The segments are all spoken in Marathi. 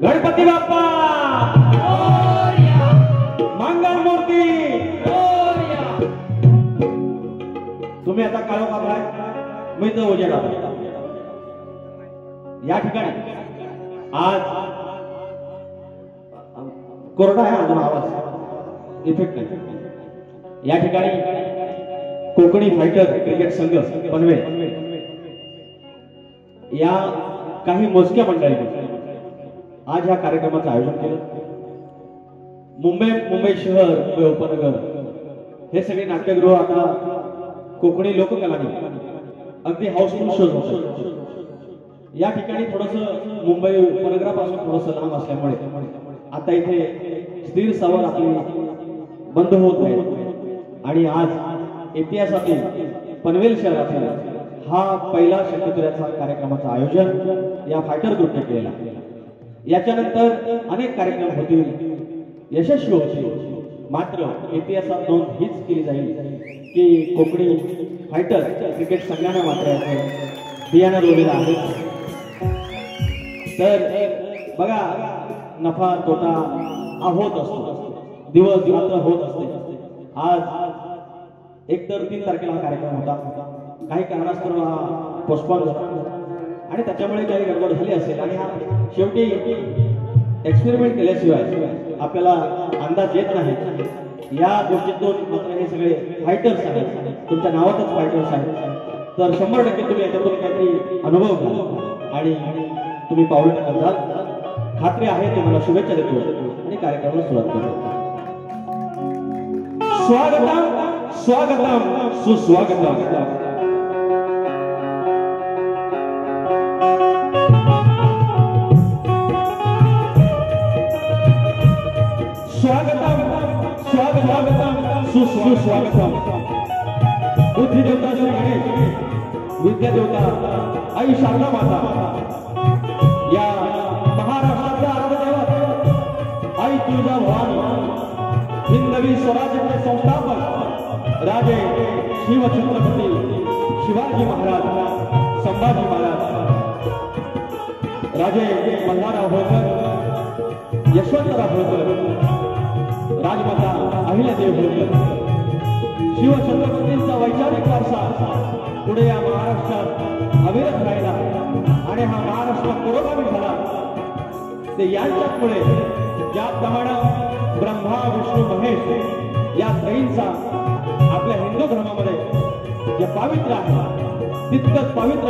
गणपती बाप्पा मंगल मूर्ती तुम्ही आता काळो कापलाय मी तर उजेडा या ठिकाणी आज कोरडा आहे अजून आवाज इफेक्ट नाही या ठिकाणी कोकणी फायटर क्रिकेट संघ पनवेल या काही मोजक्या मंडळींनी आज ह्या कार्यक्रमाचं आयोजन केलं मुंबई शहर मुंबई उपनगर हे सगळे नाट्यगृह आता कोकणी लोककलांनी अगदी हाऊसफुल शोज होतात या ठिकाणी थोडस मुंबई उपनगरापासून थोडस लांब असल्यामुळे आता इथे स्थिर सवार आपली बंद होत आहेत आणि आज इतिहासातील पनवेल शहरातील हा पहिला शंकरपुराचा कार्यक्रमाचं आयोजन या फायटर ग्रुपने केलेला याच्यानंतर अनेक कार्यक्रम होतील यशस्वी होतील मात्र इतिहासात नोंद हीच केली जाईल की कोकणी फायटर क्रिकेट संघाने मात्र बियाणं रोवलेलं आहे तर बघा नफा तोटा हा होत असतो दिवस रात्र होत असते आज एकतर 3 तारखेला हा कार्यक्रम होता काही कारणास्तव पोस्टपोन झाला आणि त्याच्यामुळे काही गडबड झाली असेल आणि हा शेवटी एक्सपेरिमेंट केल्याशिवाय आपल्याला अंदाज येत नाही या गोष्टीतून मात्र हे सगळे फायटर्स आहेत तुमच्या नावातच फायटर्स आहेत तर 100% तुम्ही याच्यातून काहीतरी अनुभव घ्या आणि तुम्ही पाऊल टाकत जाल खात्री आहे तुम्हाला शुभेच्छा देतो आणि कार्यक्रमाला सुरुवात करतो स्वागतम स्वागतम सुस्वागतम स्वागतम स्वागतम सुस्वागतम बुद्धि देवता श्री गणेश विद्या देवता आई शारदा माता या महाराष्ट्राचा आराध्यदैवत आई तुळजा भवानी हिंदवी स्वराज्याचे संस्थापक राजे शिवछत्रपती शिवाजी महाराज संभाजी महाराज राजे मल्हारराव होळकर यशवंतराव होळकर राजमाता अहिल्यादेवी होळकर शिवछत्रपतींचा वैचारिक वारसा पुढे या महाराष्ट्रात अविरत राहिला आणि हा महाराष्ट्र पुरोगामी झाला ते यांच्यामुळे ज्याप्रमाणे ब्रह्मा विष्णू महेश या त्रयींचा आपल्या हिंदू धर्मामध्ये जे पावित्र्य आहे तितकंच पवित्र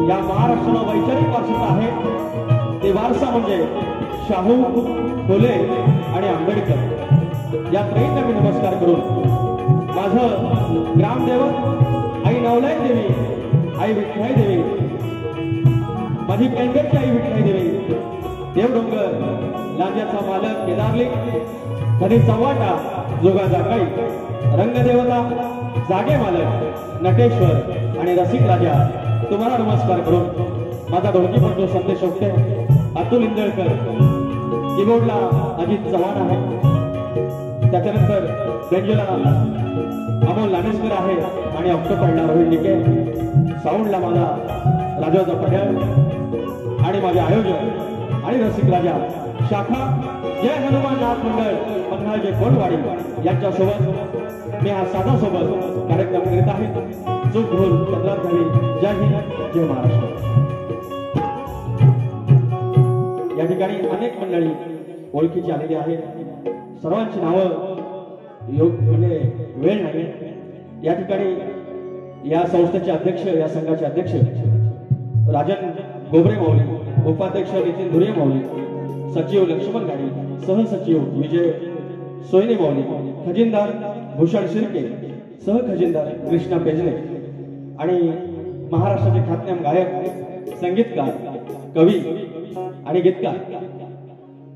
या महाराष्ट्राला वैचारिक वारसा आहे ते वारसा म्हणजे शाहू फुले आणि आंबेडकर या त्रयींना मी नमस्कार करून माझं ग्रामदेवत आई नवलाई देवी आई विठ्ठलाई देवी माझी केंद्रची आई विठ्ठलाई देवी देवडोंगर लांज्याचा मालक केदारलिंग धनी चव्हाटा जोगा जाकाई रंगदेवता जागे मालक नटेश्वर आणि रसिक राजा तुम्हाला नमस्कार करून माझा ढोलकीपटू संदेश ओकटे अतुल इंदळकर कीबोर्डला अजित चव्हाण आहे त्याच्यानंतर बेंजोला अमोल लानेसकर आहे आणि ऑक्टोपॅडला रोहित डिके साऊंडला माझा राजाचा पटेल आणि माझे आयोजक आणि रसिक राजा शाखा जय हनुमान नाथ मंडळ पन्हाळजे कोंडवाडी यांच्यासोबत मी हा साधा सोबत कार्यक्रम करीत आहे जो ढोल पत्रात झाली जय हिंद जय महाराष्ट्र या ठिकाणी अनेक मंडळी ओळखीची आलेली आहेत सर्वांची नावं म्हणजे वेळ नाही या ठिकाणी या संस्थेचे अध्यक्ष, या संघाचे अध्यक्ष राजन गोबरे माऊली, उपाध्यक्ष नितीन धुरे माऊली, सचिव लक्ष्मण गाडी, सहसचिव विजय सोयने माऊली, खजिनदार भूषण शिर्के, सहखजिनदार कृष्णा पेजले आणि महाराष्ट्राचे ख्यातनाम गायक, संगीतकार, कवी आणि गीतकार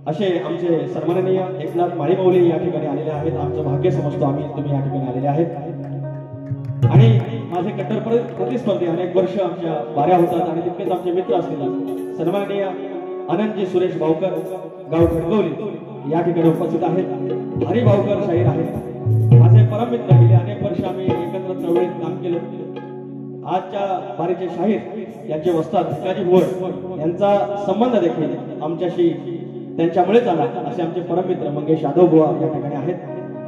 असे आमचे सन्माननीय एकनाथ माळी माऊली या ठिकाणी आलेले आहेत. आमचं भाग्य समजतो आम्ही तुम्ही या ठिकाणी आलेले आहेत. आणि माझे कट्टर प्रतिस्पर्धी अनेक वर्ष आमच्या वाऱ्या होतात आणि तितकेच आमचे मित्र असलेले सन्माननीय आनंदजी सुरेश भावकर, गाव खडकवली या ठिकाणी उपस्थित आहेत. हरी भावकर शाहीर आहेत, माझे परम मित्र. गेले अनेक वर्ष आम्ही एकत्र चळवळीत काम केलं. आजच्या बारीचे शाहीर यांचे वस्ताद भिकाजी भोर यांचा संबंध देखील आमच्याशी त्यांच्यामुळेच आला असे आमचे परम मित्र मंगेश यादव बुवा या ठिकाणी आहेत.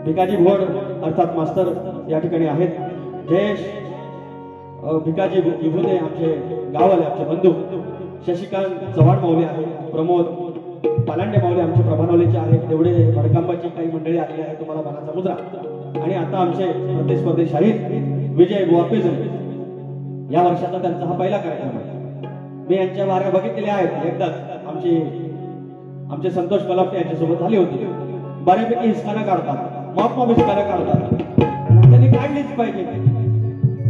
भिकाजी भोर अर्थात मास्तर या ठिकाणी आहेत. जयेश भिकाजी विभुते आमचे गाववाले, आमचे बंधू. शशिकांत चव्हाण माऊली आहेत. प्रमोद पालांडे माऊली आमचे प्रभानवलीचे आहेत. तेवढे भडकांबाची काही मंडळी आलेली आहे. तुम्हाला बाणाचा मुद्रा. आणि आता आमचे प्रतिस्पर्धी शाहीर विजय बुवा पेजले. या वर्षाचा त्यांचा हा पहिला कार्यक्रम आहे. मी यांच्या वाऱ्या बघितलेल्या आहेत. एकदाच आमचे संतोष कलापटे यांच्यासोबत झाली होती. बऱ्यापैकी हिसकाना काढतात, माप हिसकाना काढतात. त्यांनी काढलीच पाहिजे.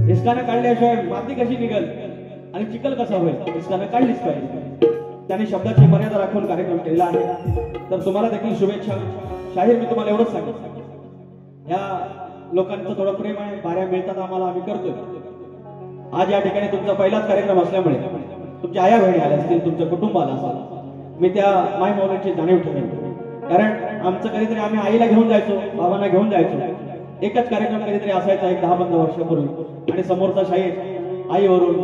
हिसकाना काढल्याशिवाय माती कशी निघल आणि चिखल कसा होईल, हिसकाना काढलीच पाहिजे. त्यांनी शब्दाची मर्यादा राखून कार्यक्रम केलेला आहे. तर तुम्हाला देखील शुभेच्छा. शाहीर मी तुम्हाला एवढंच सांगेन, या लोकांचं थोडं प्रेम आहे. बाऱ्या मिळतात आम्हाला, आम्ही करतोय. आज या ठिकाणी तुमचा पहिलाच कार्यक्रम असल्यामुळे तुमच्या आया बहिणी आल्या असतील, तुमचं कुटुंब आलं असेल. मी त्या माय माऊलीची जाणीव ठेवेन. कारण आमचं कधीतरी आम्ही आईला घेऊन जायचो, बाबांना घेऊन जायचो. एकच कार्यक्रम कधीतरी असायचा 10-15 वर्षापूर्वी आणि समोरचा शाहीर आईवरून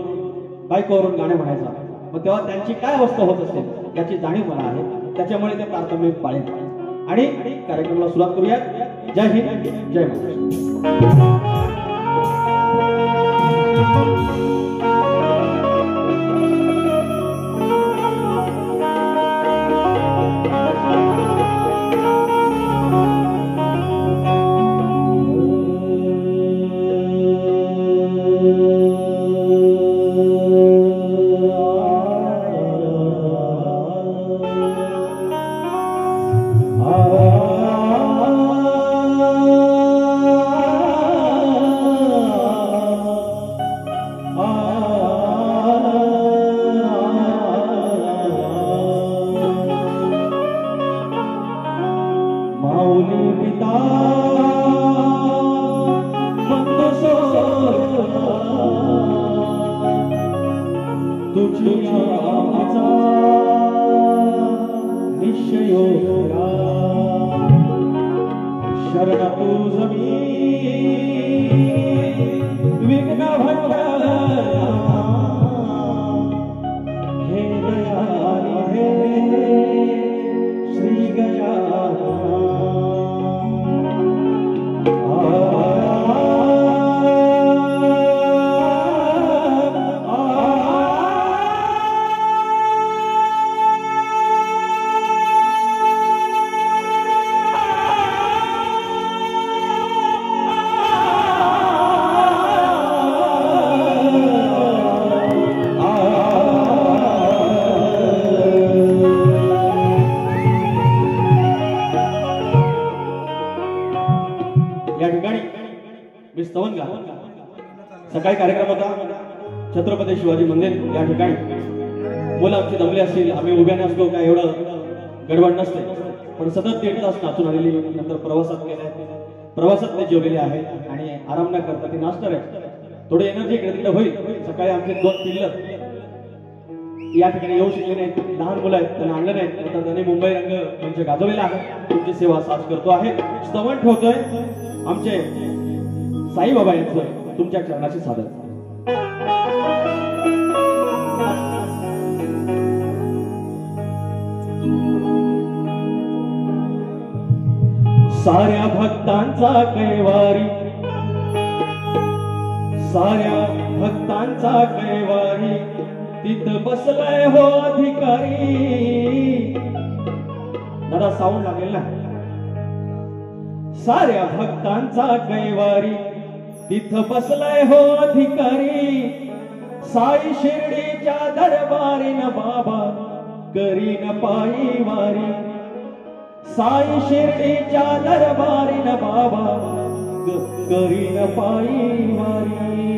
बायकोवरून गाणे म्हणायचा. मग तेव्हा त्यांची काय अवस्था होत असेल याची जाणीव मला आहे. त्याच्यामुळे ते तारतम्य पाळेन. आणि कार्यक्रमाला सुरुवात करूया. जय हिंद, जय महाराष्ट्र. सकाळी कार्यक्रम होता छत्रपती शिवाजी मंदिर या ठिकाणी. मुलं आमची दमली असतील, आम्ही उभ्याने असतो, काय एवढं गडबड नसते. पण सतत 1.5 तास नाचून आलेली, नंतर प्रवासात गेले, प्रवासात ते जेवलेले आहेत आणि आराम न करता ते नाचणार आहेत. थोडी एनर्जी इकडे तिकडे होईल. सकाळी आमचे 2 पिल्लर या ठिकाणी येऊ शकले नाहीत. लहान मुलं आहेत, त्यांना आणलं नाही. नंतर त्यांनी मुंबई रंग मंच गाजवलेला आहे. तुमची सेवा साज करतो आहे. स्तवन ठेवतोय आमचे साईबाबा यांचं तुमच्या चरणाशी सादर. साऱ्या भक्तांचा कैवारी, साऱ्या भक्तांचा कैवारी, तिथं बसलाय हो अधिकारी. दादा साऊंड लागेल ना. साऱ्या भक्तांचा कैवारी, तिथं बसलाय हो अधिकारी साई शिर्डीच्या दरबारीन बाबा करीन पायी वारी साई शिर्डीच्या दरबारीन बाबा करीन पायी वारी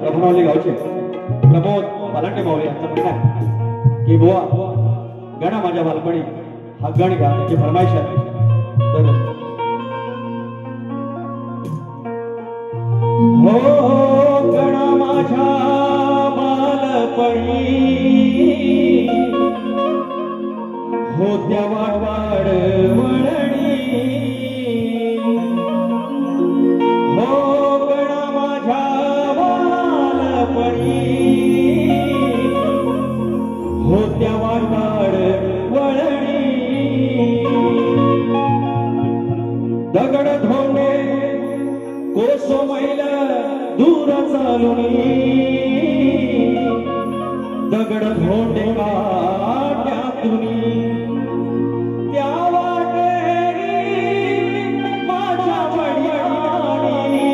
प्रभुरावली गावचे प्रमोद पालांडे माऊली यांचं म्हणणं आहे की बुवा गणा माझ्या बालपणी हा गण गा त्याची फरमाईश आहे. तर हो गणा माझ्या बालपणी होत्या वाडवाड वळणी हो गणा माझ्या बालपणी होत्या वाडवाड वळणी दगड धोंडे कोसो मैल दूर चालुनी दगड धोंडे काट्यातुनी त्या वाटेरी माझ्या वडिलांनी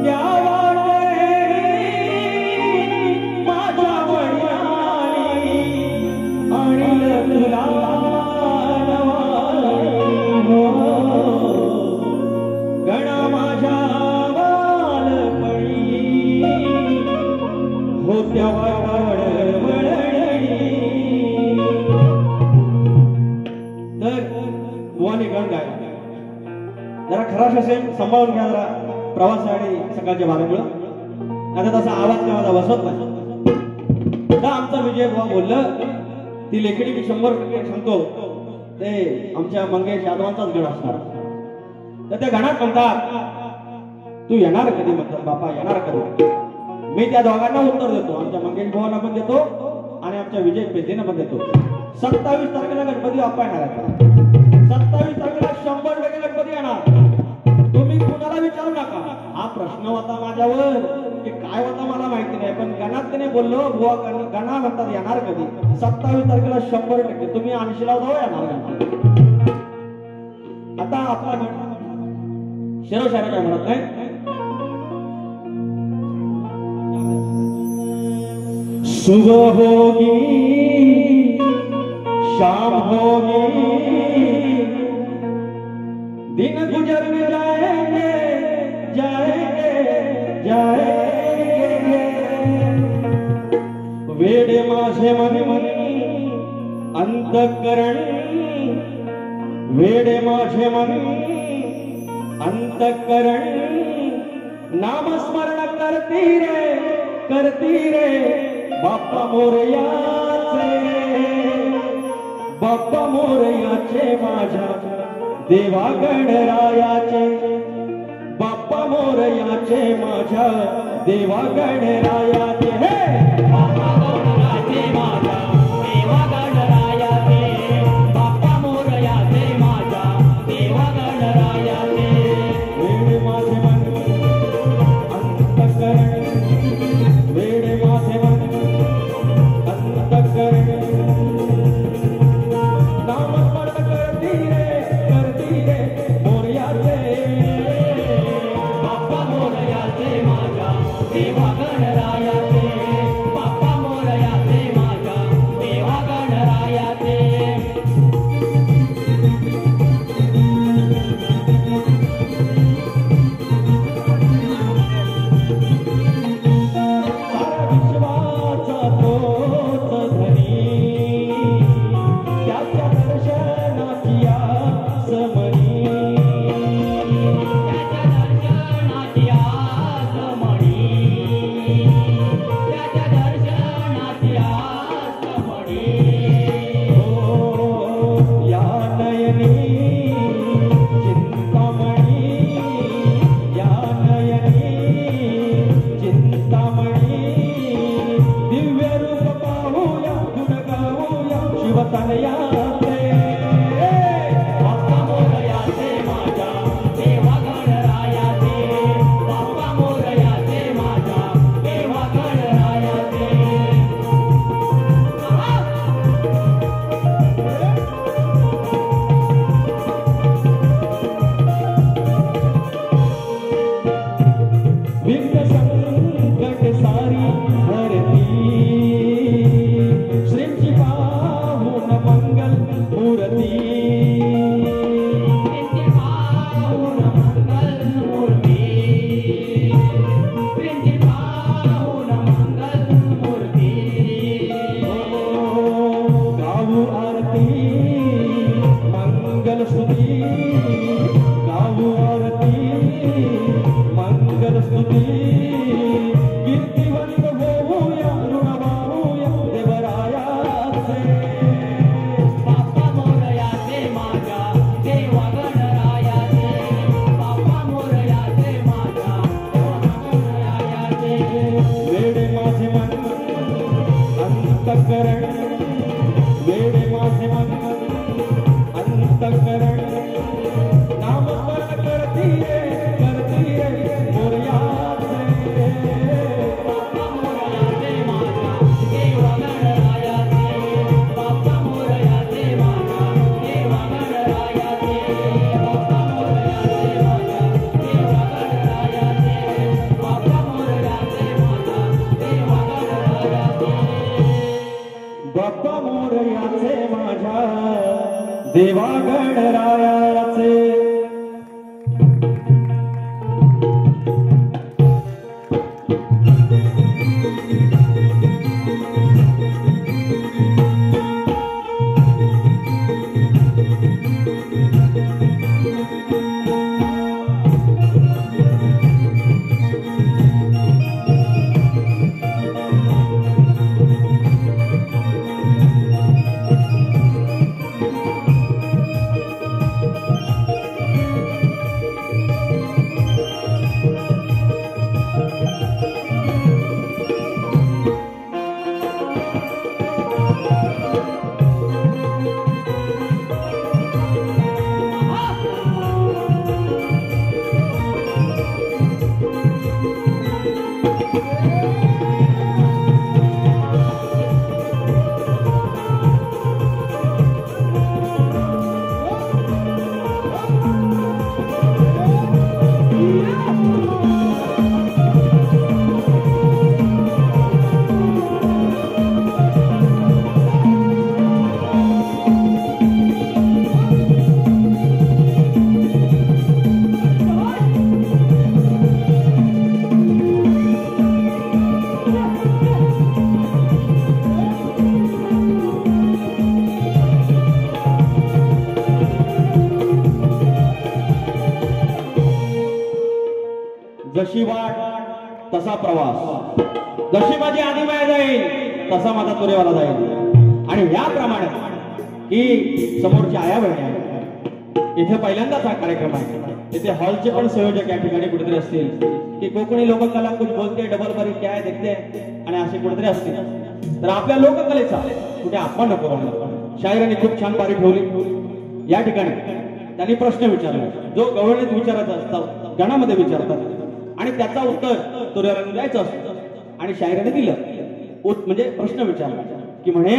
त्या वाटेरी माझ्या वडिलांनी आणलं तुला गणा माझ्या बालपणी होत्या वाडवाड वळणी. तर बुवाने गण गायला जरा खराश असेल सांभाळून घ्या जरा प्रवास आणि सकाळच्या भागामुळं आता तसा आवाज काय माझा बसत नाही. तर आमचा विजय बुवा बोललं ती लेखणी मी 100% सांगतो ते आमच्या मंगेश यादवांचाच गण असणार. तर त्या गणात म्हणतात तू येणार कधी म्हणतात बापा येणार कधी. मी त्या दोघांना उत्तर देतो आमच्या मंगेश भावांना पण देतो आणि आमच्या विजय पेद्धेंना पण देतो. 27 तारखेला गणपती बाप्पा येणार आहेत. 27 तारखेला 100% गणपती येणार. तुम्ही कुणाला विचारू नका. हा प्रश्न होता माझ्यावर की काय होता मला माहिती नाही पण गणात त्याने बोललो बुवा गणा म्हणतात येणार कधी. 27 तारखेला 100% तुम्ही 80ला जाऊ येणार गणपती. आता आपला गण शेरोशायरा काय म्हणत नाही. सुबह होगी शाम होगी दिन गुजर जाएंगे जाएंगे जाएंगे वेडे माझे मन अंतःकरण वेडे माझे मन अंतःकरण नामस्मरण करती रे बाप्पा मोरयाचे माझ्या देवा गणरायाचे बाप्पा मोरयाचे माझ्या देवा गणरायाचे हे बाप्पा मोरयाचे माझ्या देवा गणरायाचे बाप्पा मोरयाचे माझ्या देवा गणरायाचे वेडे माझे मन अंतःकरण वेडे माझे मन नामस्मरण करती रे मोरयाचे बाप्पा मोरयाचे माझ्या देवा गणराया देवा गणरायाचे जशी वाट तसा प्रवास, जशी माझी आधी माया जाईल तसा माझा तुरेवाला जाईल. आणि याप्रमाणे की समोरची आया बहिणी आहे, इथे पहिल्यांदाच हा कार्यक्रम आहे. इथे हॉलचे पण संयोजक या ठिकाणी कुठेतरी असतील की कोकणी लोककला कुछ बोलते डबल बरी काय देखते आणि असे कुठेतरी असतील. तर आपल्या लोककलेचा कुठे आपण नको. शायरांनी खूप छान पारी ठेवली या ठिकाणी. त्यांनी प्रश्न विचारला जो गवळणीत विचारत असतात, गणामध्ये विचारतात आणि त्याचा उत्तर तुरेवाला द्यायचं असतं. आणि शायराने दिलं म्हणजे प्रश्न विचारला की म्हणे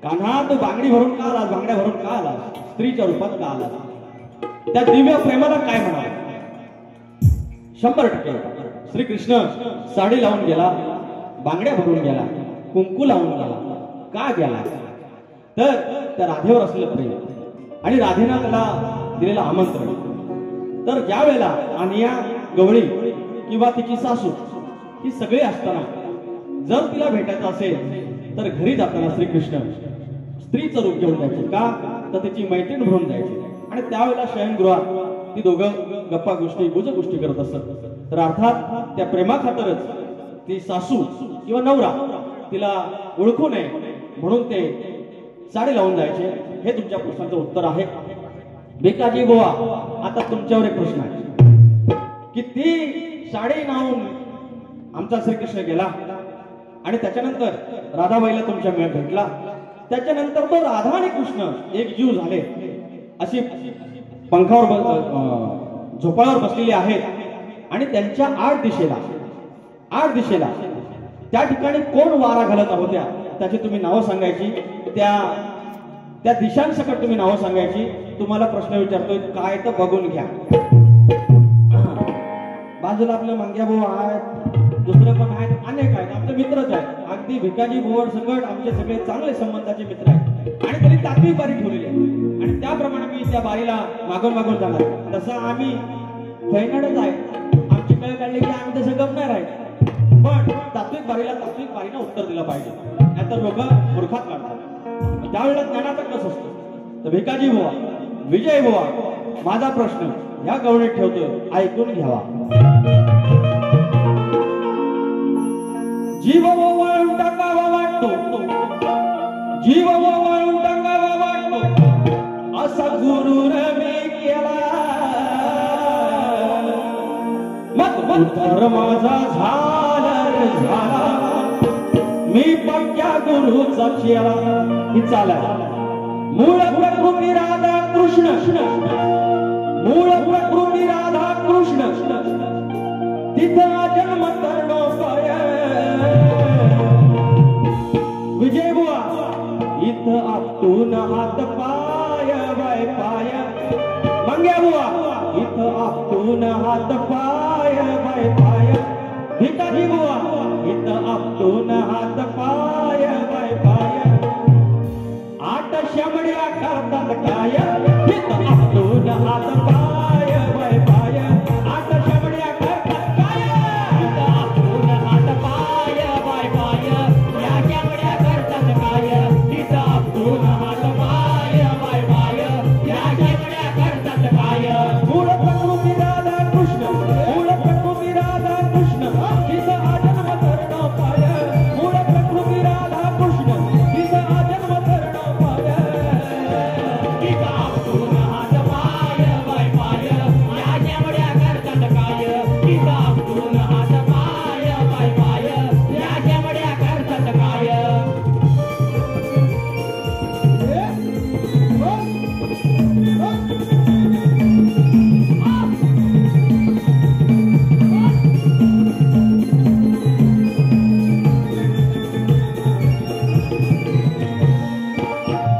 कान्हा तू बांगडी भरून का आलास, बांगड्या भरून का आलास, स्त्रीच्या रूपात का आलास, त्या दिव्य प्रेमाला काय म्हणाल. 100% श्रीकृष्ण साडी लावून गेला, बांगड्या भरून गेला, कुंकू लावून गेला. का गेला तर त्या राधेवर असलेलं प्रेम आणि राधेनं त्याला दिलेलं आमंत्रण. तर ज्या वेळेला अनिया गवळी किंवा तिची सासू ही सगळी असताना जर तिला भेटायचं असेल तर घरी जाताना श्रीकृष्ण स्त्रीचं रूप घेऊन जायचे. का तर तिची मैत्रीण म्हणून जायची. आणि त्यावेळेला शयनगृहात ती दोघं गप्पा गोष्टी गुज गोष्टी करत असत. तर अर्थात त्या प्रेमाखातरच ती सासू किंवा नवरा तिला ओळखू नये म्हणून ते साडी लावून जायचे. हे तुमच्या प्रश्नाचं उत्तर आहे. भिकाजी बुवा, आता तुमच्यावर एक प्रश्न आहे की ती साडी लावून आमचा श्रीकृष्ण गेला आणि त्याच्यानंतर राधाबाईला तुमच्या मेळ भेटला. त्याच्यानंतर तो राधा आणि कृष्ण एक जीव झाले अशी पंखावर झोपाळ्यावर बसलेली आहेत. आणि त्यांच्या आठ दिशेला त्या ठिकाणी कोण वारा घालत होत्या त्याची तुम्ही नावं सांगायची. त्या दिशांसकट तुम्ही नावं सांगायची. तुम्हाला प्रश्न विचारतोय काय तर बघून घ्या. बाजूला आपलं मंग्या भाऊ आहेत, दुसरं पण आहेत, अनेक आहेत, आमचे मित्रच आहेत. अगदी भिकाजी भोवर संकट आमचे सगळे चांगले संबंधाचे मित्र आहेत. आणि त्यांनी तात्विक बारी ठेवलेली आहे आणि त्याप्रमाणे मी त्या बारीला मागून जाणार. तसं आम्ही फैनाडच आहे. आमची कळ काढली की आम्ही तसं गप नाही राहील. पण तात्विक बारीनं उत्तर दिलं पाहिजे, नाहीतर लोक मूर्खात काढतात. त्यावेळेला ज्ञानाचा कस असतो. तर भिकाजी बुवा, विजय बुवा, माझा प्रश्न या गवळीत ठेवतोय, ऐकून घ्यावा. जीव वळून टाकावा वाटतो, जीव वळून टाकावा वाटतो, असा गुरु मी केला. मत माझा झाला मी पक्या गुरुचा चेला. ही चाला मूळ प्रकृती राधा कृष्ण, मूळ प्रकृती राधा कृष्ण, तिथं जन्म तरणोपाय. विजय बुवा, इथं आपटून हात पाय बाय पाय. मंग्या बुवा, इथं आपटून हात पाय बाय पाय. भिकाजी बुवा, इथं आपटून हात पाय बाय पाय. 8 शमड्या करतात काय हित आपटून हात पाय बाय पाय आता शमड्या करतात काय हित आपटून हात पाय बाय पाय या शमड्या करतात काय हित आपटून हात पाय बाय पाय या शमड्या करतात काय मूळ प्रकृती राधा कृष्ण मूळ प्रकृती राधा कृष्ण हित आजन्म धरण पाय मूळ प्रकृती राधा कृष्ण हित आजन्म धरण पाय हित आपटून हात पाय बाय पाय या शमड्या करतात काय हित आपटून हात पाय बाय पाय या शमड्या करतात काय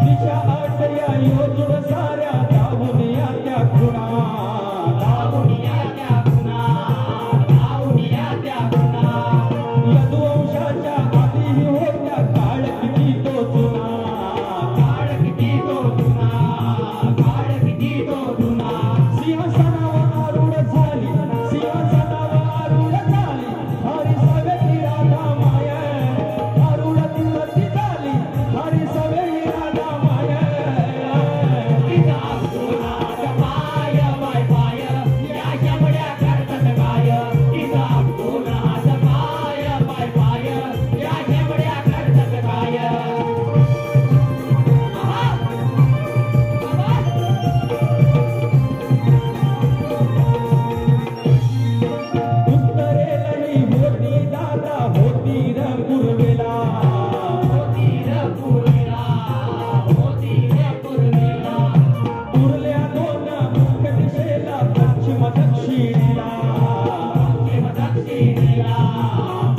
दिशा आटया योजून साऱ्या धावून या त्या खुणा धावून या त्या खुणा धावून या त्या खुणा यदुवंशाच्या आधी होत्या काळ किती तो जुना काळ किती तो जुना काळ किती तो जुना सिंहासनावर आरूढ झाली सिंहासनावर आरूढ झाली हरी सवेती राधा माया आरूढ तिलती झाली हरी सवेती राधा माया हित आपटून हात पाय बाय पाय या शमड्या करतात काय हित आपटून हात पाय बाय पाय या शमड्या करतात काय उत्तरेलाही होती दादा होती र पूर्वेला होती र पूर्वेला होती र पूर्वेला उरल्या दोन मुख्य दिशेला पश्चिम दक्षिणेला पश्चिम दक्षिणेला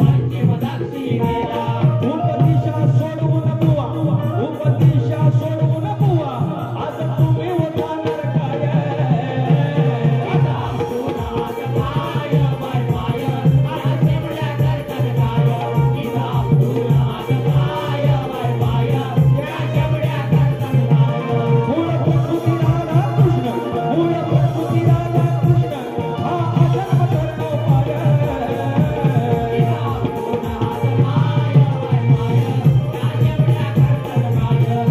पश्चिम दक्षिणेला उपदिशा सोडवून बुवा उपदिशा सोडवून बुवा आज तुम्ही उतारणार काय आता आपटून हात पाय बाय पाय या शमड्या करतात काय हित आपटून हात पाय बाय पाय या शमड्या करतात काय मूळ प्रकृती राधा कृष्ण मूळ प्रकृती राधा कृष्ण हा अजन्म धरण पाय हित आपटून हात पाय बाय पाय या शमड्या करतात काय हित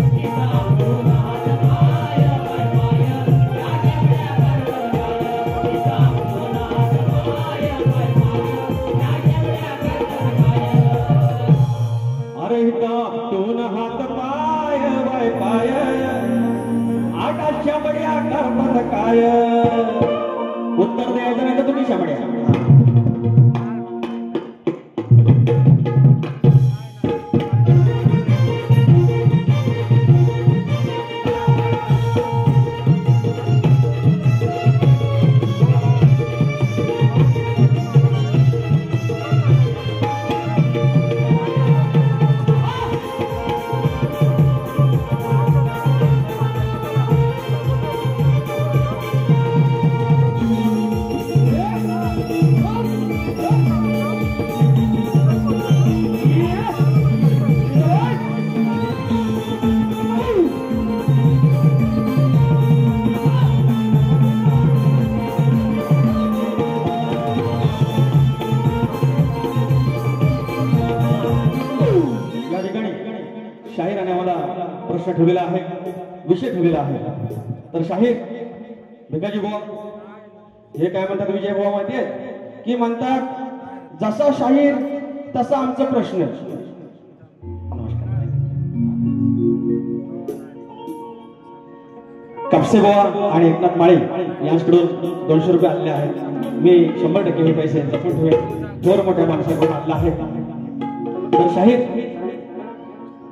आपटून हात पाय बाय पाय या शमड्या करतात काय हित आपटून हात पाय बाय पाय या शमड्या करतात काय अरे हित आपटून हात पाय बाय पाय आता शमड्या करतात काय उत्तर द्यायचं नाही तर तुम्ही शमड्या या ठिकाणी शाहीराने आम्हाला प्रश्न ठेवलेला आहे विषय ठेवलेला आहे तर शाहीर भिकाजी बुवा हे काय म्हणतात विजय बुवा माहितीये की म्हणतात जसा शाहीर तसा आमचा प्रश्न कापसे बुवा आणि एकनाथ माळी यांच्याकडून 200 रुपये आलेले आहेत मी 100% हे पैसे जपून ठेवेन थोर मोठ्या माणसाकडून आणला आहे तर शाहीर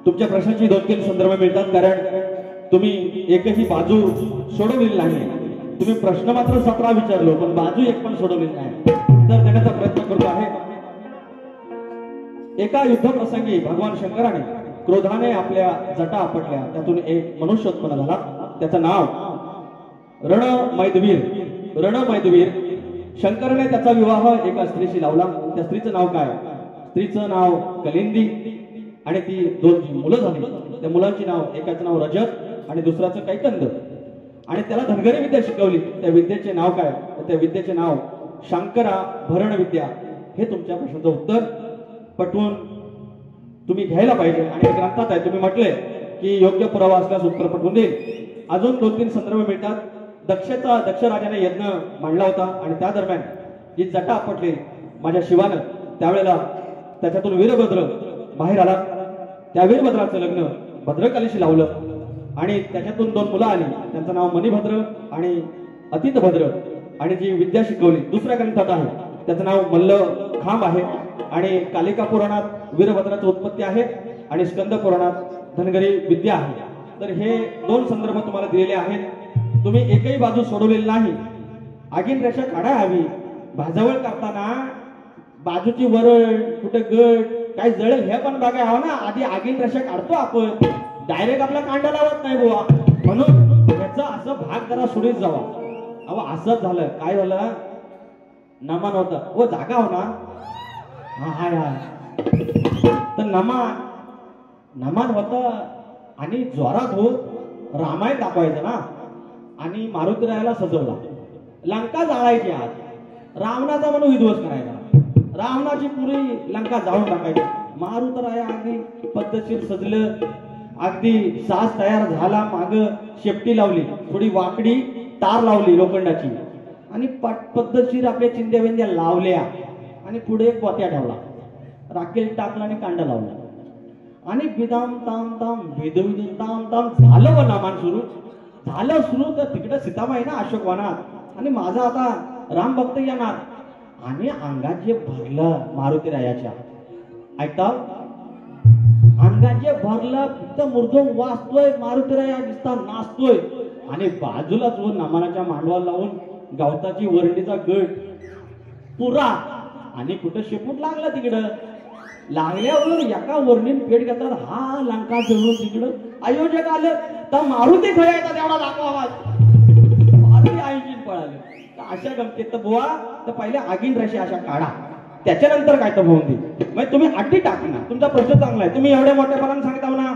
तुमच्या प्रश्नांची 2-3 संदर्भ मिळतात कारण तुम्ही एकही बाजू सोडवलेली नाही तुम्ही प्रश्न मात्र 17 विचारलो पण बाजू एक पण सोडवलेली नाही तर देण्याचा प्रयत्न करतो आहे एका युद्ध प्रसंगी भगवान शंकराने क्रोधाने आपल्या जटा आपटल्या त्यातून एक मनुष्य उत्पन्न झाला त्याचं नाव रणमैदवीर शंकराने त्याचा विवाह एका स्त्रीशी लावला त्या स्त्रीचं नाव काय स्त्रीचं नाव कलिंदी आणि ती 2 मुलं झाली त्या मुलांची नाव, एकाचं नाव रजत आणि दुसऱ्याचं कैकंद, आणि त्याला धनगरी विद्या शिकवली. त्या विद्येचे नाव काय? त्या विद्येचे नाव शंकरा भरण विद्या. हे तुमच्या प्रश्नाचं उत्तर पटवून तुम्ही घ्यायला पाहिजे. आणि ग्रंथात आहे, तुम्ही म्हटले की योग्य पुरावा असल्यास उत्तर पटवून देईल. अजून 2-3 संदर्भ मिळतात. दक्ष राजाने यज्ञ मांडला होता आणि त्या दरम्यान जी जटा आपटली माझ्या शिवानं, त्यावेळेला त्याच्यातून वीरभद्र बाहेर आला. त्या वीरभद्राचं लग्न भद्रकालीशी लावलं आणि त्याच्यातून 2 मुलं आली. त्यांचं नाव मणिभद्र आणि अतितभद्र. आणि जी विद्या शिकवली दुसऱ्या ग्रंथात आहे, त्याचं नाव मल्लखांब आहे. आणि कालिका पुराणात वीरभद्राची उत्पत्ती आहे आणि स्कंद पुराणात धनगरी विद्या आहे. तर हे 2 संदर्भ तुम्हाला दिलेले आहेत. तुम्ही एकही बाजू सोडवलेली नाही. आगीन रेषा काढा हवी. भाजावळ करताना बाजूची वरळ कुठे गट काय जळेल हे पण बघा हवं ना. आधी आगीन रेषा काढतो आपण, डायरेक्ट आपला कांडा लावत नाही बुवा. म्हणून याचा असं भाग जरा सुडीत जावा. अहो असंच झालं. काय झालं? नमन होतं व जागा हो ना. हा तर नमन होतं आणि जोरात होत रामायण दाखवायचं ना. आणि मारुतीरायाला सजवला. लंका जाळायची. आज रावणाचा म्हणून विध्वंस करायचा. रावणाची पुरी लंका जाळून टाकायची. मारुतीराया अगदी पद्धतशीर सजलं. अगदी सास तयार झाला. माग शेपटी लावली, थोडी वाकडी तार लावली लोखंडाची आणि पद्धतशीर आपल्या चिंध्या विंध्या लावल्या आणि पुढे एक पोत्या ठेवला. राखेल टाकला आणि कांडा लावला आणि बिदाम ताम ताम भेदविदून ताम ताम झालं. व नामान झालं सुरू. तर तिकडे सीतामाई ना अशोकवनात आणि माझा आता राम भक्त येणार. आणि अंगात जे भरलं मारुतीरायाच्या, ऐकता अंगात जे भरलं फक्त मृदू वाचतोय. मारुतीराया दिसता नाचतोय आणि बाजूला जो नामानाच्या मांडवाला लावून गवताची वरंडीचा गट पुरा आणि कुठं शेपूट लागला. तिकडं लागल्यावर एका वर्णीन पेट घेतात. हा लंका जळून तिकडं आयोजक आलं तर मारुती खळायचा तेवढा दाखवा. मारुती आयोजित पळाले. अशा गमतीत तर बुवा तर पहिले आगीन रेषा अशा काढा, त्याच्यानंतर काय तर होऊन दे. मग तुम्ही अड्डी टाकना. तुमचा प्रश्न चांगला आहे. तुम्ही एवढ्या मोठ्यापणाने सांगता ना,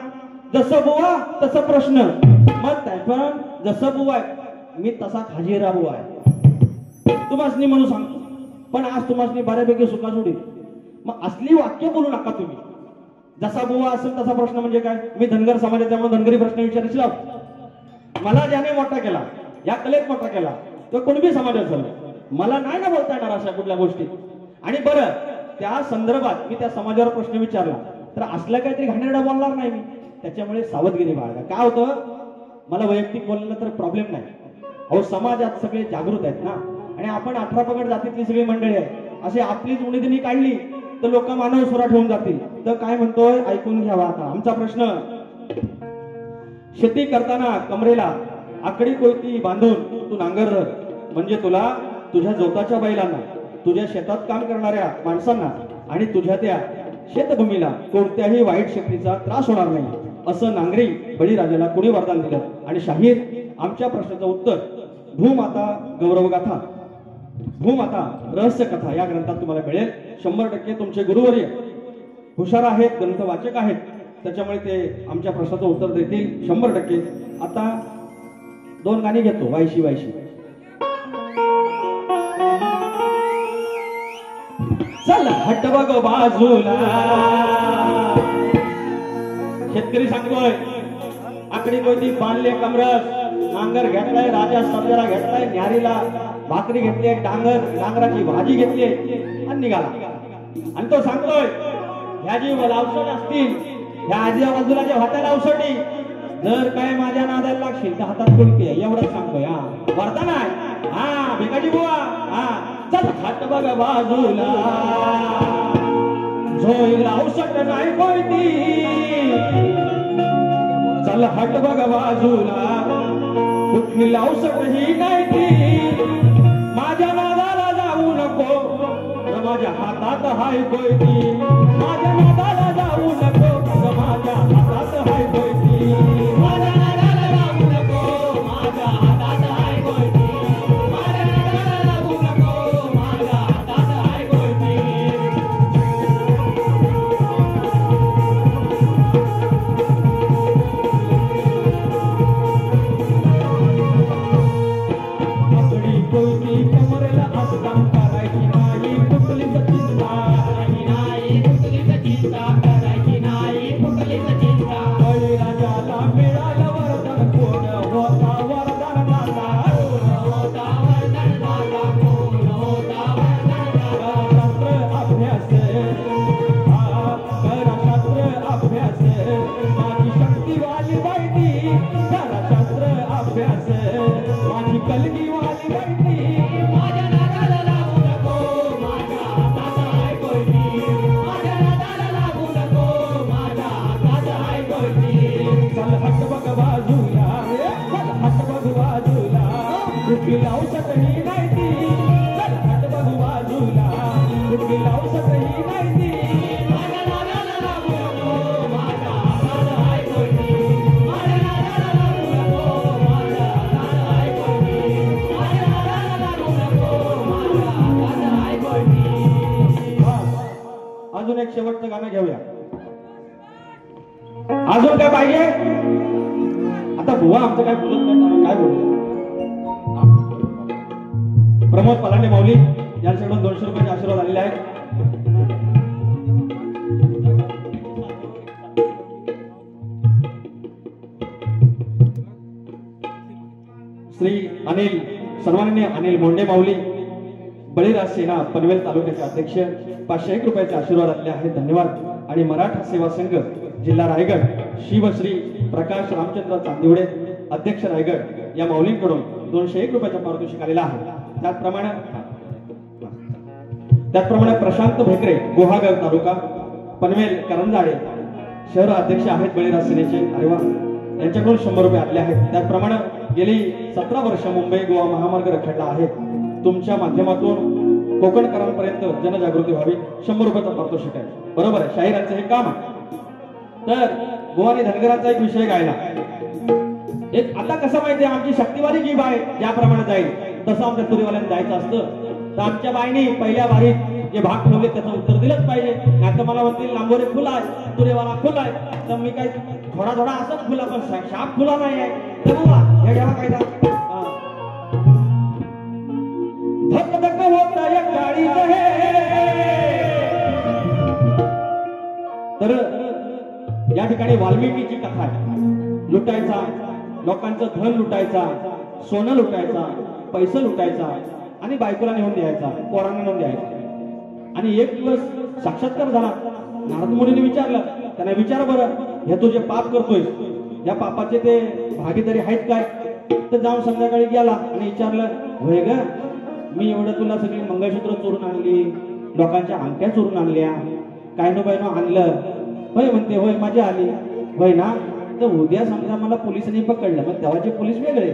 जसं बुवा तसं प्रश्न. मग त्याप्रमाणे जसं बुवा आहे मी तसा खाजीरा बुवा आहे तुम्हासनी म्हणून सांगतो. पण आज तुम्हासनी बऱ्यापैकी सुखासुडी. मग असली वाक्य बोलू नका तुम्ही. जसा बुवा असेल तसा प्रश्न म्हणजे काय? मी धनगर समाजाचा म्हणून धनगरी प्रश्न विचारला. मला ज्याने मोठा केला, या कलेत मोठा केला तो कुणबी समाज असेल. मला नाही ना बोलता येणार अशा कुठल्या गोष्टी. आणि बरं त्या संदर्भात मी त्या समाजावर प्रश्न विचारला तर असलं काहीतरी घाणेरडा बोलणार नाही मी. त्याच्यामुळे सावधगिरी बाळगा. काय होतं, मला वैयक्तिक बोललं तर प्रॉब्लेम नाही. अहो समाजात सगळे जागृत आहेत ना. आणि आपण 18 पगड जातीतली सगळी मंडळी आहे. अशी आपलीच उणीदिनी काढली तर लोक मानव सुरा ठेवून जातील. तर काय म्हणतोय ऐकून घ्यावा. आता आमचा प्रश्न, शेती करताना कमरेला आकडी कोयती बांधून तू नांगर धर. म्हणजे तुला तुझ्या जोताच्या बैलांना, तुझ्या शेतात काम करणाऱ्या माणसांना आणि तुझ्या त्या शेतभूमीला कोणत्याही वाईट शक्तीचा त्रास होणार नाही, असं नांगरी बळीराजाला कोणी वरदान दिलं. आणि शाहीर आमच्या प्रश्नाचं उत्तर भूमाता गौरवगाथा, भूमाता रहस्य कथा या ग्रंथात तुम्हाला मिळेल. 100% तुमचे गुरुवर्य हुशार आहेत, ग्रंथवाचक आहेत, त्याच्यामुळे ते आमच्या प्रश्नाचं उत्तर देतील 100%. आता 2 गाणी घेतो. वायशी वायशी चल हट बघ बाजूला. शेतकरी सांगतोय आकडी कोयती बांधले कमरस, नांगर घेतलाय राजा सर्जाला घेतलाय न्यारीला, भाकरी घेतली, डांगराची भाजी घेतली आणि निघाला. आणि तो सांगतोय ह्या जी औषध असतील ह्या आजूच्या बाजूला जे हाताला औषधी, जर काय माझ्या नादाला लागशील तर हातात कुलके. एवढंच सांगतोय. हा वरदान आहे. हा भिकाजी बुवा. हा चल हट बघ बाजूला, झोईला औषध नाही कोयती. चल हट बघ बाजूला, कुठली औषध ही नाही ती. माझ्या नादाला जाऊ नको, माझ्या हातात हाय कोयती. माझ्या नादाला जाऊ नको, माझ्या हातात हाय कोयती. माझ्या नादाला जाऊ नको, माझ्या हातात हाय कोयती. माझ्या नादाला जाऊ नको, माझ्या हातात हाय कोयती. अजून काय पाहिजे? आता बुवा आमचं काय बोलत नाही, आम्ही काय बोलू? प्रमोद पलांडे माऊली यांच्याकडून 200 रुपयाचे आशीर्वाद आलेले आहेत. श्री अनिल सन्माननीय अनिल मोंडे माऊली बळीराज सेना पनवेल तालुक्याचे अध्यक्ष 501 रुपयाचे आशीर्वाद आलेले आहेत. धन्यवाद. आणि मराठा सेवा संघ जिल्हा रायगड शिवश्री प्रकाश रामचंद्र चांदिवडे अध्यक्ष रायगड या माऊलींकडून 201 रुपयाचा पारितोषिक आलेला आहे. त्याचप्रमाणे प्रशांत भेकरे गुहागर तालुका पनवेल करंजाळे शहर अध्यक्ष आहेत बळीराज सेनेचे. अरे वा, यांच्याकडून 100 रुपये आले आहेत. त्याचप्रमाणे गेली 17 वर्ष मुंबई गोवा महामार्ग रखडला आहे. तुमच्या माध्यमातून कोकणकरांपर्यंत जनजागृती व्हावी. 100 रुपयाचा पारितोषिक आहे. बरोबर आहे, शाहिरांचं हे काम आहे. तर गोवानी धनगरांचा एक विषय गायला. एक आता कसं माहितीये, आमची शक्तीवाली जी बाय ज्याप्रमाणे जाईल तसं आमच्या तुरीवाल्यांना जायचं असतं. तर आमच्या बाईने पहिल्या बारीत जे भाग ठेवले त्याचं उत्तर दिलंच पाहिजे. नाही तर मला म्हणतील लांबोरे खुला आहे, तुरेवाला खुला आहे. तर मी काय थोडा थोडा असंच खुला, पण शाप खुला नाही आहे. तर बाबा हे घ्या कायदा. धक धक होत एक गाडी आहे. तर या ठिकाणी वाल्मिकीची कथा आहे. लुटायचा, लोकांचं धन लुटायचा, सोनं लुटायचा, पैसे लुटायचा आणि बायकोला नेऊन द्यायचा, पोरांना नेऊन द्यायचा. आणि एक दिवस साक्षात्कार झाला. नारद मुनीने विचारलं, त्यांना विचार बरं, हे तू जे पाप करतोय या पापाचे ते भागीदारी आहेत काय? तर जाऊन संध्याकाळी गेला आणि विचारलं, होय ग, मी एवढं तुला सगळी मंगळसूत्र चोरून आणली, लोकांच्या अंगठ्या चोरून आणल्या, काय नो बाय नो आणलं. होय म्हणते, होय माझी आली. होय ना, तर उद्या समजा मला पोलिसांनी पकडलं, मग तेव्हाचे पोलीस वेगळे,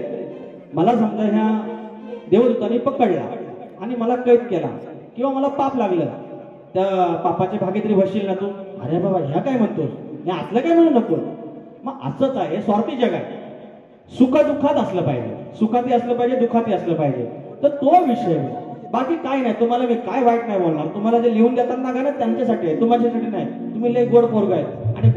मला समजा ह्या देवदूतांनी पकडला आणि मला कैद केला किंवा मला पाप लागलं, त्या पापाची भागीदारी होशील ना तू? अरे बाबा, ह्या काय म्हणतोस, मी असलं काय म्हणू नको. मग असंच आहे, स्वार्थी जग आहे. सुख दुःखात असलं पाहिजे, सुखातही असलं पाहिजे, दुःखातही असलं पाहिजे. तर तो विषय, बाकी काय नाही. तुम्हाला मी काय वाईट नाही बोलणार. तुम्हाला जे लिहून देतात ना गाणं त्यांच्यासाठी आहे, तुम्हाच्यासाठी नाही. तुम्ही लय गोड पोरग आहे. आणि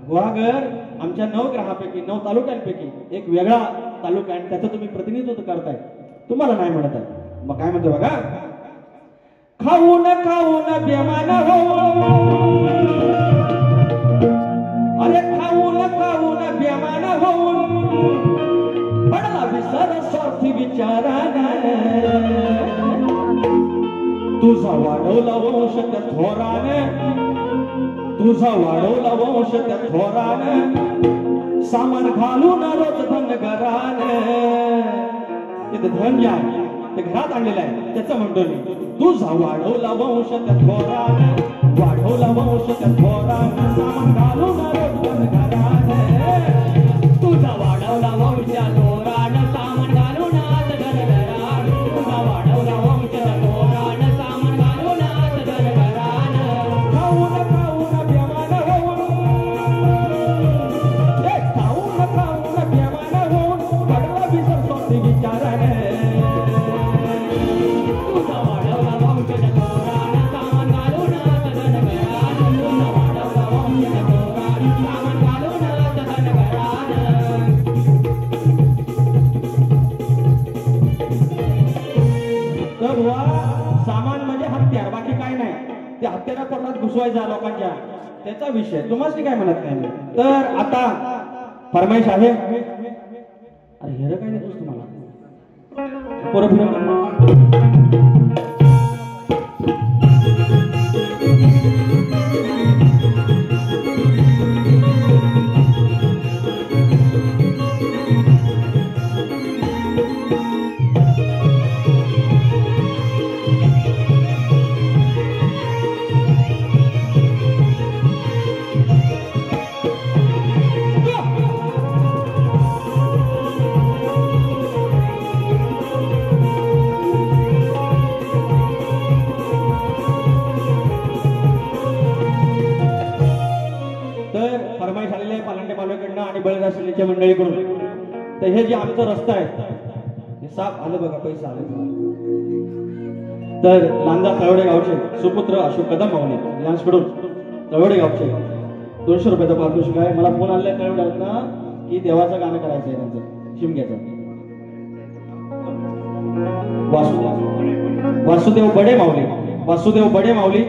गुहागर आमच्या 9 ग्राहापैकी 9 तालुक्यांपैकी एक वेगळा तालुका आहे, त्याचं तुम्ही प्रतिनिधित्व करताय. तुम्हाला नाही म्हणत आहे. मग काय म्हणतो बघा, खाऊन खाऊन बेमान हो, अरे खाऊन खाऊन बेमान होऊन पडला विसर स्वार्थी विचाराने. तुझा वाढवला वंश त्या थोराने, तुझा वाढवला वंश त्या थोराने, सामान घालून रोज धनगराने. तिथे धन जे आहे ते घरात आणलेलं आहे, त्याचं म्हणतो मी. तुझा वाढवला वंश त्या थोराने, वाढवला वंश त्या थोराने, सामान घालून रोज धनगराने. तुझा वाढवला वंश त्या थोराने, सामान घालून आज धनगराने. तुझा वाढवला वंश त्या थोराने, सामान घालून आज धनगराने. खाऊन खाऊन बेमान होऊन, खाऊन खाऊन बेमान होऊन पडला विसर स्वार्थी विचाराने. सामान म्हणजे हत्यार, बाकी काय नाही. ते हत्यारा पोटात घुसवायचा लोकांच्या, त्याचा विषय. तुम्हाला काय म्हणत नाही. तर आता फरमाईश आहे. अरे हेर काय देतोस तुम्हाला परत मंडळीकडून. तर हे जे आमचं रस्ता आहे हे साफ आलं बघा, पैसा आले. तर लांजा तळवडे गावचे सुपुत्र अशोक कदम माऊली यांच्याकडून तळवडे गावचे 200 रुपयाचा पारितोषिक आहे. मला फोन आलेला कळवलं ना की देवाचं गाणं करायचं आहे त्यांचं शिमग्याचं. वासुदेव बडे माऊली, वासुदेव बडे माऊली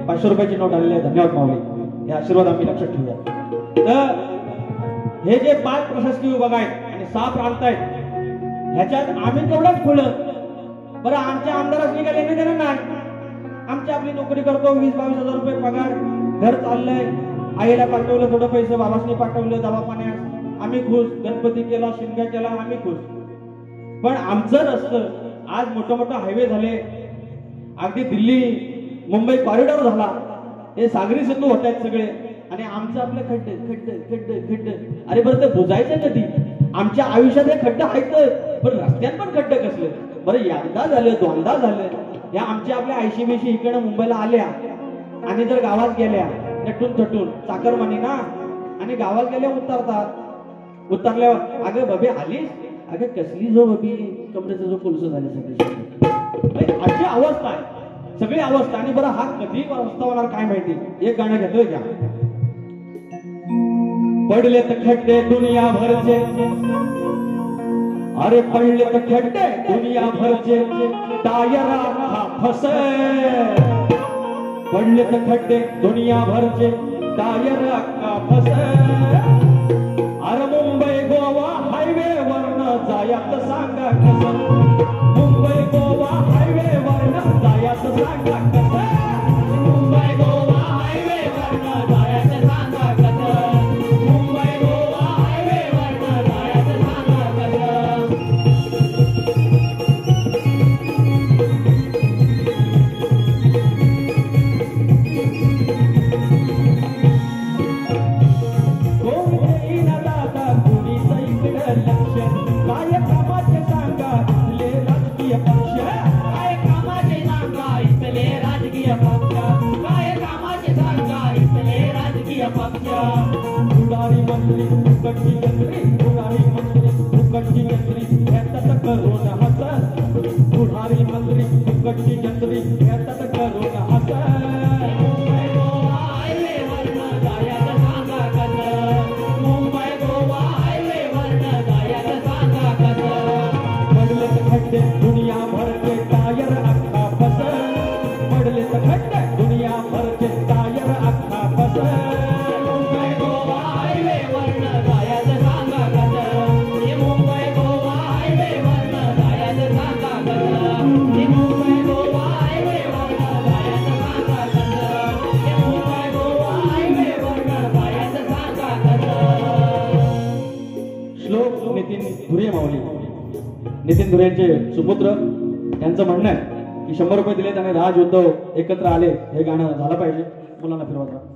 500 रुपयाची नोट आलेली आहे. धन्यवाद माऊली, हे आशीर्वाद आम्ही लक्षात ठेवूया. तर हे जे 5 प्रशासकीय विभाग आहेत आणि 6 प्रांत आहेत ह्याच्यात आम्ही तेवढंच खुलं. बरं आमच्या आमदारांनी काय लेणं देणं नाही. आमची आपली नोकरी करतो, 20-22 हजार रुपये पगार, घर चाललंय, आईला पाठवलं थोडं पैसे, बाबासनी पाठवलं दवाखान्यात, आम्ही खुश. गणपती केला, शिमगा केला, आम्ही खुश. पण आमचं रस्तं आज मोठं हायवे झाले, अगदी दिल्ली मुंबई कॉरिडॉर झाला, हे सागरी सेतू होत आहेत सगळे, आणि आमचं आपले खड्डे खड्डे खड्डे खड्डे. अरे बरं ते बुजायचं कधी? आमच्या आयुष्यात हे खड्डे आहेत, पण रस्त्यात पण खड्डे कसले? बरं एकदा झालं, दोनदा झालं, या आमच्या आपल्या 80-80 इकडे मुंबईला आल्या आणि जर गावात गेल्या नटून थटून चाकरमानी ना, आणि गावात गेल्या उतरल्यावर अगं बबे आलीस, अगं कसली जो बबी, कमरेचा जो कोलसो झाले सगळे, अशी अवस्था आहे सगळी अवस्था. आणि बरं हा कधी अवस्था होणार काय माहिती. एक गाणं घेतोय का? पडले तर खड्डे दुनिया भरचे, अरे पडले तर खड्डे दुनिया भरचे, टायर हा फसे. पडले तर खड्डे दुनिया भरचे, टायर का फसे. अरे मुंबई गोवा हायवे वरनं जायात सांगा कसं, मुंबई गोवा हायवे वरनं जायात सांगा कसं, मुंबई गोवा हायवे वरनं जायात सांगा कसं, मुंबई गोवा हायवे वरनं जायात सांगा कसं. पुढारी मंत्री फुकटची गंत्री, पुढारी मंत्री फुकटची गंत्री, ह्याच्यात करून हसत. पुढारी मंत्री फुकटची गंत्री, ह्याच्यात करून हसत. मुंबई गोवा हायवे वरनं जायचं सांगा कसं, मुंबई गोवा हायवे वरनं जायचं सांगा कसं. पडले तर खड्डे दुनिया भरचे, टायर अख्खा फसत. पडले तर खड्डे दुनिया भरचे, टायर अख्खा फसत. नितीन धुरेंचे सुपुत्र यांचं म्हणणं आहे की 100 रुपये दिले त्याने राज उद्धव एकत्र आले, हे गाणं झालं पाहिजे. मुलांना फिरवत राहा.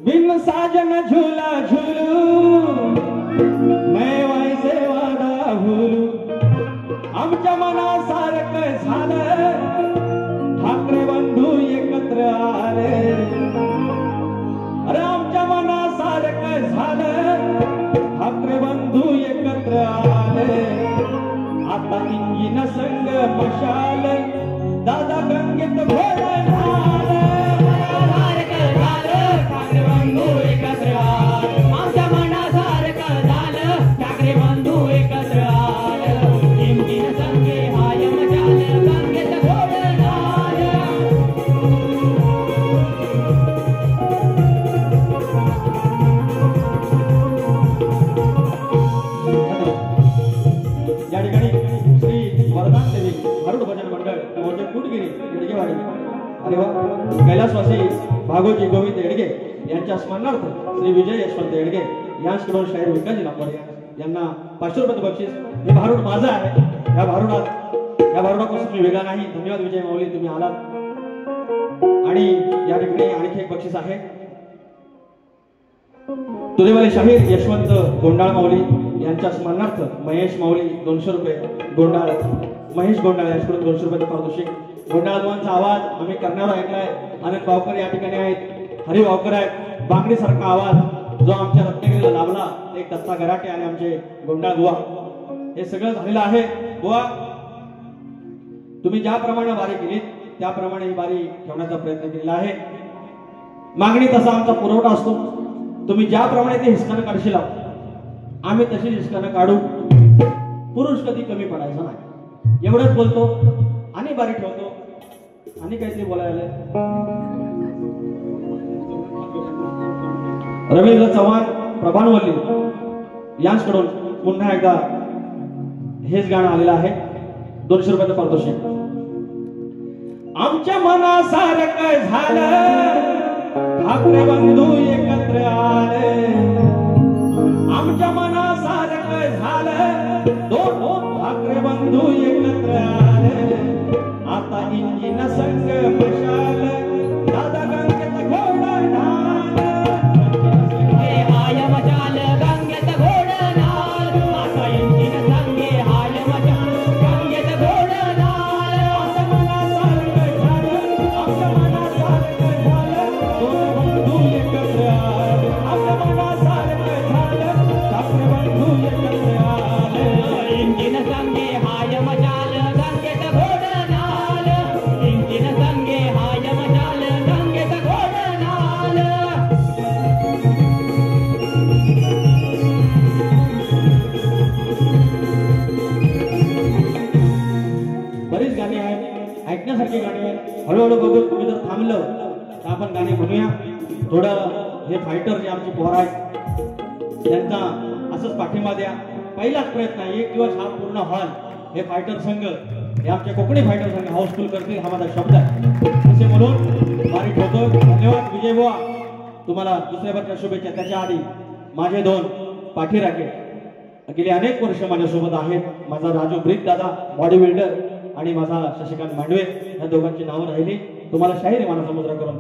बिन साजन झूला झूलू, मैं वैसे वादा भूलू. आमच्या मनासारखं झालं, ठाकरे बंधू एकत्र आले. अरे आमच्या मनासारखं झालं, ठाकरे बंधू एकत्र आले. आता इंजिन संग मशाल, दादा गंगेत घोडा झालं. आमच्या मनासारखं झालं, ठाकरे बंधू एकत्र आलं. इंजिन संगे हाय मशाल, गंगेत घोडं झालं. येडगेवाडी. अरे वा. कैलासवासी भागोजी गोविंद येडगे यांच्या स्मरणार्थ श्री विजय यशवंत येडगे यांच्याकडून शाहीर विकाजी नांबरे यांना 500 रुपये बक्षीस. हे भारूड माझं आहे. या भारुडापासून मी वेगळा नाही. धन्यवाद विजय माऊली, तुम्ही आलात. आणि या ठिकाणी आणखी एक बक्षीस आहे. तुरेवाले शाहीर यशवंत गोंडाळ माऊली यांच्या स्मरणार्थ महेश माऊली 200 रुपये. गोंडाळ महेश गोंडाळ यांच्याकडून 200 रुपये पारितोषिक. गोंडाळ भावांचा आवाज आम्ही करण्यावर ऐकलाय. अनेक भावकर या ठिकाणी आहेत. हरी भावकर आहेत. बांगडीसारखा आवाज जो आमच्या रत्नागिरीला लाभला एक दत्ता गराटे आणि आमचे गोंडाळ बुवा. हे सगळं झालेलं आहे. बुवा, तुम्ही ज्याप्रमाणे वारी केलीत त्याप्रमाणे ही वारी ठेवण्याचा प्रयत्न केलेला आहे. मागणी तसा आमचा पुरवठा असतो. तुम्ही ज्याप्रमाणे ते हिसकानं काढशील आम्ही तशी हिसकानं काढू. पुरुष कधी कमी पडायचा नाही. एवढंच बोलतो आणि बारी ठेवतो. आणि काहीतरी बोलायला रवींद्र चव्हाण प्रभानवल्ली यांच्याकडून पुन्हा एकदा हेच गाणं आलेलं आहे. 200 रुपयाचं पारितोषिक. आमच्या मनासारखं झालं ठाकरे बंधू एकत्र आले. आमच्या मनासारखं झालं दोन ठाकरे बंधू एकत्र आले. आता इंजिन संग मशाल दादा गंगेत घोडा ढाल. हाय मशाल गंगेत घोडा ढाल. आता इंजिन संगे हाय मशाल गंगेत घोडा ढाल. आमच्या मनासारखं झालं आमच्या मनासारखं झालं दोन बंधू एकत्र आले. आमच्या मनासारखं झालं ठाकरे बंधू एकत्र आले. इंजिन संगे हाय मशाल गंगेत घोडा ढाल. इंजिन संगे हाय मशाल गंगेत घोडा ढाल. बरीच गाणी आहेत, ऐकण्यासारखी गाणी आहेत. हळूहळू बघू. तुम्ही जर थांबलं तर आपण गाणी म्हणूया. थोडं हे फायटर जे आमची पोर आहेत त्यांचा असंच पाठिंबा द्या. पहिलाच प्रयत्न आहे. 1 दिवस हा पूर्ण हॉल हे फायटर संघ हे आमचे कोकणी फायटर संघ हाऊसफुल करतील हा माझा शब्द आहे. असे बोलून वारी ठेवतो. धन्यवाद विजय बुवा, तुम्हाला दुसऱ्या वर्षाच्या शुभेच्छा. त्याच्या आधी माझे 2 पाठीराखे गेली अनेक वर्ष माझ्यासोबत आहेत. माझा राजू ब्रिक दादा बॉडी बिल्डर आणि माझा शशिकांत मांडवे या दोघांची नावं राहिली. तुम्हाला शाहीर मानसमुद्र करून